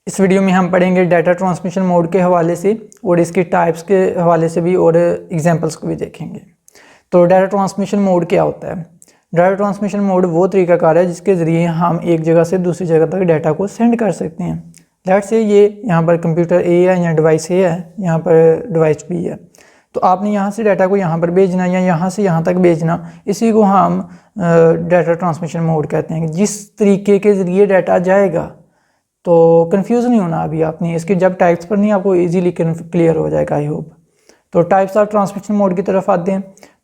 इस वीडियो में हम पढ़ेंगे डाटा ट्रांसमिशन मोड के हवाले से और इसके टाइप्स के हवाले से भी और एग्जांपल्स को भी देखेंगे। तो डाटा ट्रांसमिशन मोड क्या होता है? डाटा ट्रांसमिशन मोड वो तरीकाकार है जिसके ज़रिए हम एक जगह से दूसरी जगह तक डाटा को सेंड कर सकते हैं। लेट्स से ये यहाँ पर कंप्यूटर ए है या डिवाइस ए है, यहाँ पर डिवाइस बी है। तो आपने यहाँ से डाटा को यहाँ पर भेजना या यहाँ से यहाँ तक भेजना, इसी को हम डाटा ट्रांसमिशन मोड कहते हैं। जिस तरीके के ज़रिए डाटा जाएगा, तो कंफ्यूज नहीं होना अभी आपने, इसके जब टाइप्स पर नहीं आपको इजीली क्लियर हो जाएगा आई होप। तो टाइप्स ऑफ ट्रांसमिशन मोड की तरफ आते हैं।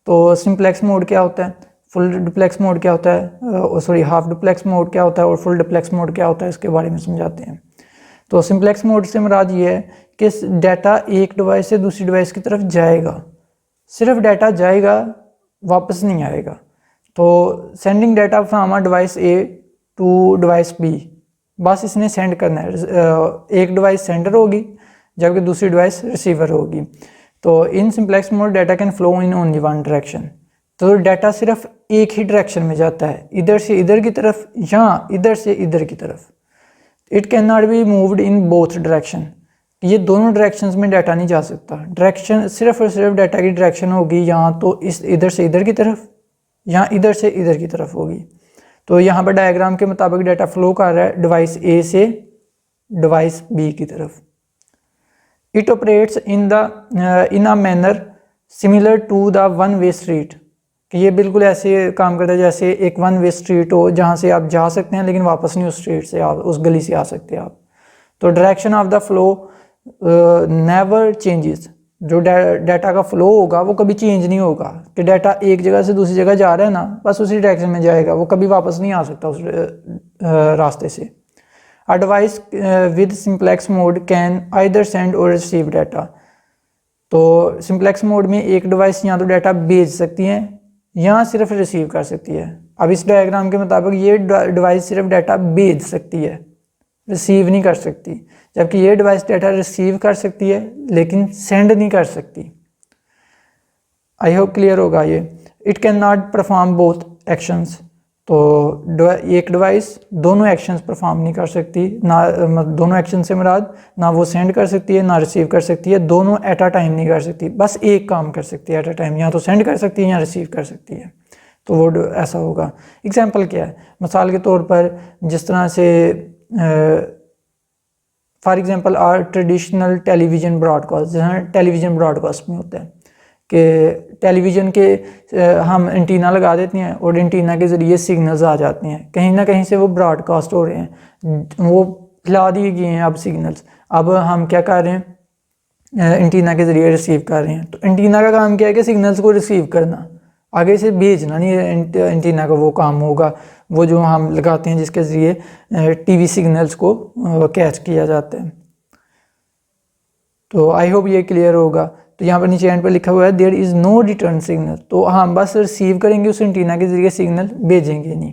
तो सिंप्लेक्स मोड क्या होता है, फुल डुप्लेक्स मोड क्या होता है, सॉरी हाफ डुप्लेक्स मोड क्या होता है और फुल डुप्लेक्स मोड क्या होता है, इसके बारे में समझाते हैं। तो सिंप्लेक्स मोड से मुराद ये है कि डाटा एक डिवाइस से दूसरी डिवाइस की तरफ जाएगा, सिर्फ डाटा जाएगा, वापस नहीं आएगा। तो sending data from a device A to device B, बस इसने सेंड करना है। एक डिवाइस सेंडर होगी जबकि दूसरी डिवाइस रिसीवर होगी। तो in simplex mode data can flow in only one direction. तो डाटा सिर्फ एक ही डायरेक्शन में जाता है, इधर से इधर की तरफ या इधर से इधर की तरफ। It can not be moved in both direction, ये दोनों डायरेक्शंस में डाटा नहीं जा सकता। डायरेक्शन सिर्फ और सिर्फ डाटा की डायरेक्शन होगी या तो इस इधर से इधर की तरफ या इधर से इधर की तरफ होगी। तो यहाँ पर डायग्राम के मुताबिक डाटा फ्लो कर रहा है डिवाइस ए से डिवाइस बी की तरफ। It operates in a manner similar to the one way street, कि ये बिल्कुल ऐसे काम करता है जैसे एक वन वे स्ट्रीट हो जहाँ से आप जा सकते हैं लेकिन वापस नहीं उस स्ट्रीट से आप उस गली से आ सकते आप। तो direction of the flow never changes, जो डाटा का फ्लो होगा वो कभी चेंज नहीं होगा कि डाटा एक जगह से दूसरी जगह जा रहा है ना, बस उसी डायरेक्शन में जाएगा, वो कभी वापस नहीं आ सकता उस रास्ते से। A device with simplex mode can either send और रिसीव डाटा। तो सिंप्लेक्स मोड में एक डिवाइस या तो डाटा भेज सकती है या सिर्फ रिसीव कर सकती है। अब इस डायग्राम के मुताबिक ये डिवाइस सिर्फ डाटा भेज सकती है, रिसीव नहीं कर सकती, जबकि ये डिवाइस डाटा रिसीव कर सकती है लेकिन सेंड नहीं कर सकती। आई होप क्लियर होगा ये। It can not perform both actions, तो एक डिवाइस दोनों एक्शंस परफॉर्म नहीं कर सकती ना, दोनों एक्शन से मुराद ना वो सेंड कर सकती है ना रिसीव कर सकती है, दोनों एट अ टाइम नहीं कर सकती, बस एक काम कर सकती है एट अ टाइम, या तो सेंड कर सकती है या रिसीव कर सकती है। तो वो ऐसा होगा। एग्जाम्पल क्या है, मिसाल के तौर पर जिस तरह से for example are traditional television broadcast, जहाँ टेलीविज़न ब्रॉडकास्ट में होता है कि टेलीविज़न के हम एंटीना लगा देते हैं और एंटीना के ज़रिए सिग्नल्स आ जाते हैं, कहीं ना कहीं से वो ब्रॉडकास्ट हो रहे हैं, वो फैला दिए गए हैं अब सिग्नल्स। अब हम क्या कर रहे हैं, एंटीना के ज़रिए रिसीव कर रहे हैं। तो एंटीना का काम क्या है कि सिग्नल्स को रिसीव करना, आगे से भेजना नहीं है। एंटीना का वो काम होगा, वो जो हम लगाते हैं जिसके ज़रिए टीवी सिग्नल्स को कैच किया जाता है। तो आई होप ये क्लियर होगा। तो यहाँ पर नीचे एंड पर लिखा हुआ है there is no return signal, तो हम बस रिसीव करेंगे उस एंटीना के ज़रिए, सिग्नल भेजेंगे नहीं।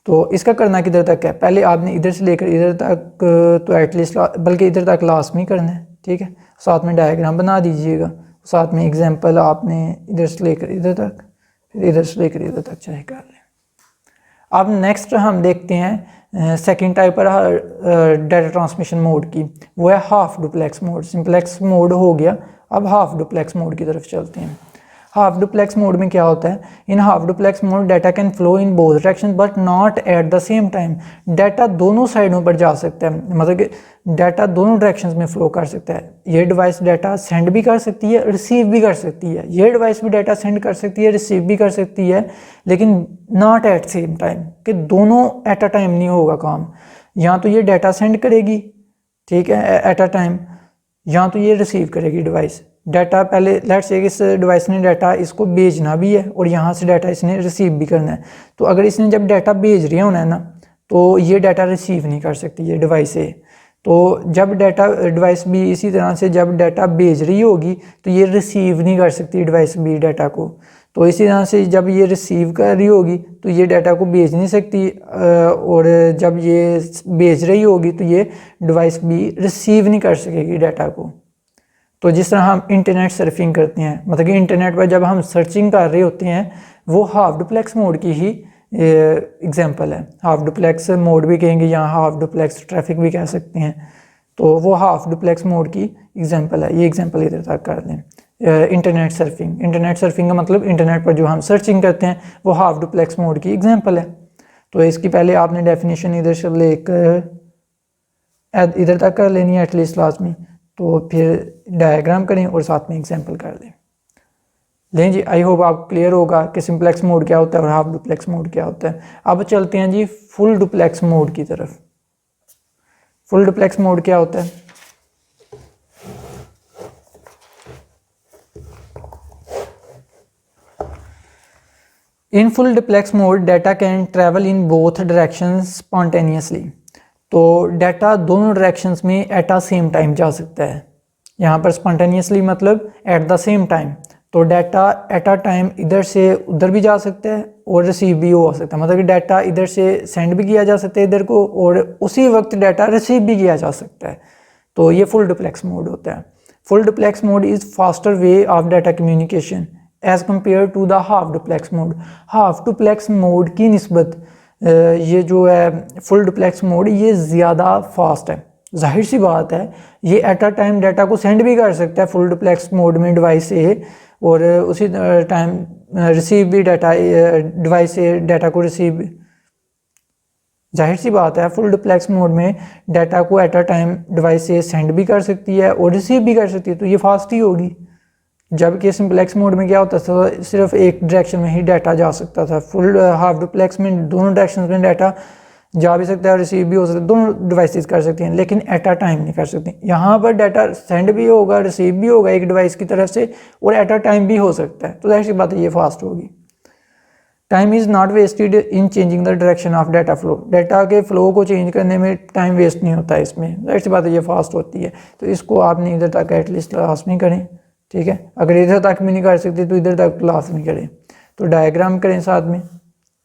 तो इसका करना किधर तक है, पहले आपने इधर से लेकर इधर तक तो एटलीस्ट बल्कि इधर तक लास्ट में करना है, ठीक है। साथ में डायग्राम बना दीजिएगा, साथ में एग्जांपल आपने इधर से लेकर इधर तक, फिर इधर से लेकर इधर तक चाहे कर लें। अब नेक्स्ट हम देखते हैं सेकंड टाइप पर डाटा ट्रांसमिशन मोड की, वो है half duplex mode. Simplex mode हो गया, अब हाफ डुप्लेक्स मोड की तरफ चलते हैं। हाफ डुप्लेक्स मोड में क्या होता है, in half duplex mode data can flow in both direction but not at the same time. Data दोनों साइडों पर जा सकता है, मतलब कि डाटा दोनों डायरेक्शंस में फ्लो कर सकता है। ये डिवाइस डाटा सेंड भी कर सकती है, रिसीव भी कर सकती है। ये डिवाइस भी डाटा सेंड कर सकती है, रिसीव भी कर सकती है, लेकिन नॉट एट सेम टाइम, कि दोनों एट अ टाइम नहीं होगा काम। या तो ये डाटा सेंड करेगी, ठीक है, एट अ टाइम, या तो ये रिसीव करेगी डिवाइस डाटा। पहले लेट्स से इस डिवाइस ने डाटा इसको भेजना भी है और यहाँ से डाटा इसने रिसीव भी करना है। तो अगर इसने जब डाटा भेज रही होना है ना, तो ये डाटा रिसीव नहीं कर सकती ये डिवाइस है। तो जब डाटा डिवाइस भी इसी तरह से जब डाटा भेज रही होगी तो ये रिसीव नहीं कर सकती डिवाइस भी डाटा को। तो इसी तरह से जब ये रिसीव कर रही होगी तो ये डाटा को भेज नहीं सकती, और जब ये भेज रही होगी तो ये डिवाइस भी रिसीव नहीं कर सकेगी डाटा को। तो जिस तरह हम इंटरनेट सर्फिंग करते हैं, मतलब कि इंटरनेट पर जब हम सर्चिंग कर रहे होते हैं, वो हाफ डुप्लेक्स मोड की ही एग्जांपल है। हाफ डुप्लेक्स मोड भी कहेंगे, यहाँ हाफ डुप्लेक्स ट्रैफिक भी कह सकते हैं, तो वो हाफ डुप्लेक्स मोड की एग्जांपल है। ये एग्जांपल इधर तक कर दें। इंटरनेट सर्फिंग का मतलब इंटरनेट पर जो हम सर्चिंग करते हैं वो हाफ डुप्लेक्स मोड की एग्जांपल है। तो इसकी पहले आपने डेफिनेशन इधर से लेकर इधर तक कर लेनी है एटलीस्ट लाजमी, तो फिर डायग्राम करें और साथ में एग्जांपल कर दें। लें जी, आई होप आप क्लियर होगा कि सिंप्लेक्स मोड क्या होता है और हाफ डुप्लेक्स मोड क्या होता है। अब चलते हैं जी फुल डुप्लेक्स मोड की तरफ। फुल डुप्लेक्स मोड क्या होता है? In full duplex mode data can travel in both directions spontaneously. तो डाटा दोनों डायरेक्शंस में एट द सेम टाइम जा सकता है। यहाँ पर स्पॉन्टेनियसली मतलब एट द सेम टाइम, तो डाटा एट अ टाइम इधर से उधर भी जा सकता है और रिसीव भी हो सकता है। मतलब कि डाटा इधर से सेंड भी किया जा सकता है इधर को, और उसी वक्त डाटा रिसीव भी किया जा सकता है। तो ये फुल डुप्लेक्स मोड होता है। Full duplex mode is faster way of data communication as compare to the half duplex mode. Half duplex mode की निस्बत ये जो है फुल डुप्लेक्स मोड ये ज़्यादा फास्ट है। जाहिर सी बात है ये एट अ टाइम डाटा को सेंड भी कर सकता है फुल डुप्लेक्स मोड में डिवाइस से, और उसी टाइम रिसीव भी डाटा डिवाइस से डाटा को रिसीव। जाहिर सी बात है फुल डुप्लेक्स मोड में डाटा को एट अ टाइम डिवाइस से सेंड भी कर सकती है और रिसीव भी कर सकती है, तो ये फास्ट ही होगी। जबकि सिंप्लेक्स मोड में क्या होता था, सिर्फ एक डायरेक्शन में ही डाटा जा सकता था। फुल हाफ डुप्लेक्स में दोनों डायरेक्शन में डाटा जा भी सकता है और रिसीव भी हो सकता है, दोनों डिवाइसेस कर सकती हैं, लेकिन एट अ टाइम नहीं कर सकती। यहाँ पर डाटा सेंड भी होगा रिसीव भी होगा एक डिवाइस की तरफ से, और एट अ टाइम भी हो सकता है, तो जाहिर सी बात है ये फास्ट होगी। Time is not wasted in changing the direction of data flow. Data के फ्लो को चेंज करने में टाइम वेस्ट नहीं होता है इसमें, जाहिर सी बात है ये फास्ट होती है। तो इसको आपने इधर तक एटलीस्ट लाजमी करें, ठीक है। अगर इधर तक भी नहीं कर सकते तो इधर तक लाजमी करें। तो डायग्राम करें साथ में।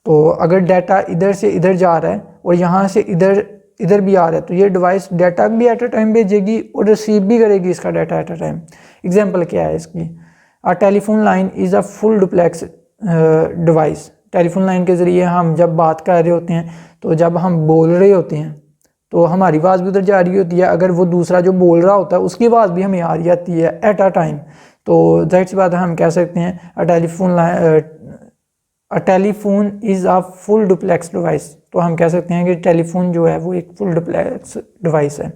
तो अगर डाटा इधर से इधर जा रहा है और यहाँ से इधर भी आ रहा है, तो ये डिवाइस डाटा भी एट अ टाइम भेजेगी और रिसीव भी करेगी इसका data at a time. Example क्या है इसकी? A telephone line is a full duplex device. Telephone line के ज़रिए हम जब बात कर रहे होते हैं, तो जब हम बोल रहे होते हैं तो हमारी आवाज़ भी उधर जा रही होती है, अगर वो दूसरा जो बोल रहा होता है उसकी आवाज़ भी हमें आ रही आती है एट अ टाइम। तो जाहिर सी बात है हम कह सकते हैं a telephone is a full duplex device. तो हम कह सकते हैं कि टेलीफोन जो है वो एक फुल डुप्लेक्स डिवाइस है।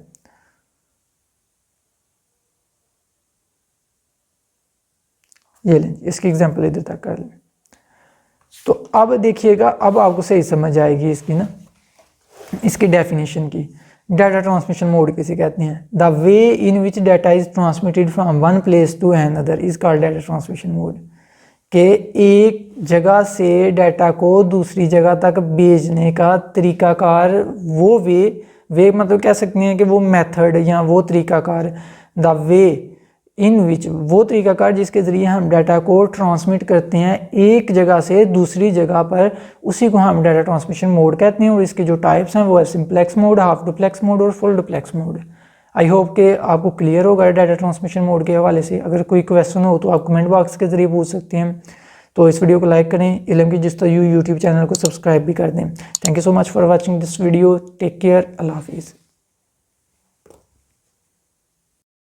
ये लें, इसकी एग्जांपल इधर तक कर लें। तो अब देखिएगा, अब आपको सही समझ आएगी इसकी ना, इसकी डेफिनेशन की। डाटा ट्रांसमिशन मोड किसे कहते हैं? The way in which data is transmitted from one place to another is called data transmission mode. के एक जगह से डाटा को दूसरी जगह तक भेजने का तरीकाकार, वो वे मतलब कह सकते हैं कि वो मेथड या वो तरीकाकार, द वे इन विच वो तरीकाकार जिसके ज़रिए हम डाटा को ट्रांसमिट करते हैं एक जगह से दूसरी जगह पर, उसी को हम डाटा ट्रांसमिशन मोड कहते हैं। और इसके जो टाइप्स हैं वो है simplex mode, half duplex mode और full duplex mode. I hope कि आपको क्लियर होगा डाटा ट्रांसमिशन मोड के हवाले से। अगर कोई क्वेश्चन हो तो आप कमेंट बॉक्स के ज़रिए पूछ सकते हैं। तो इस वीडियो को लाइक करें, इल्म की जस्तयू यूट्यूब चैनल को सब्सक्राइब भी कर दें। Thank you so much for watching this video. Take care, अल्लाह हाफिज़।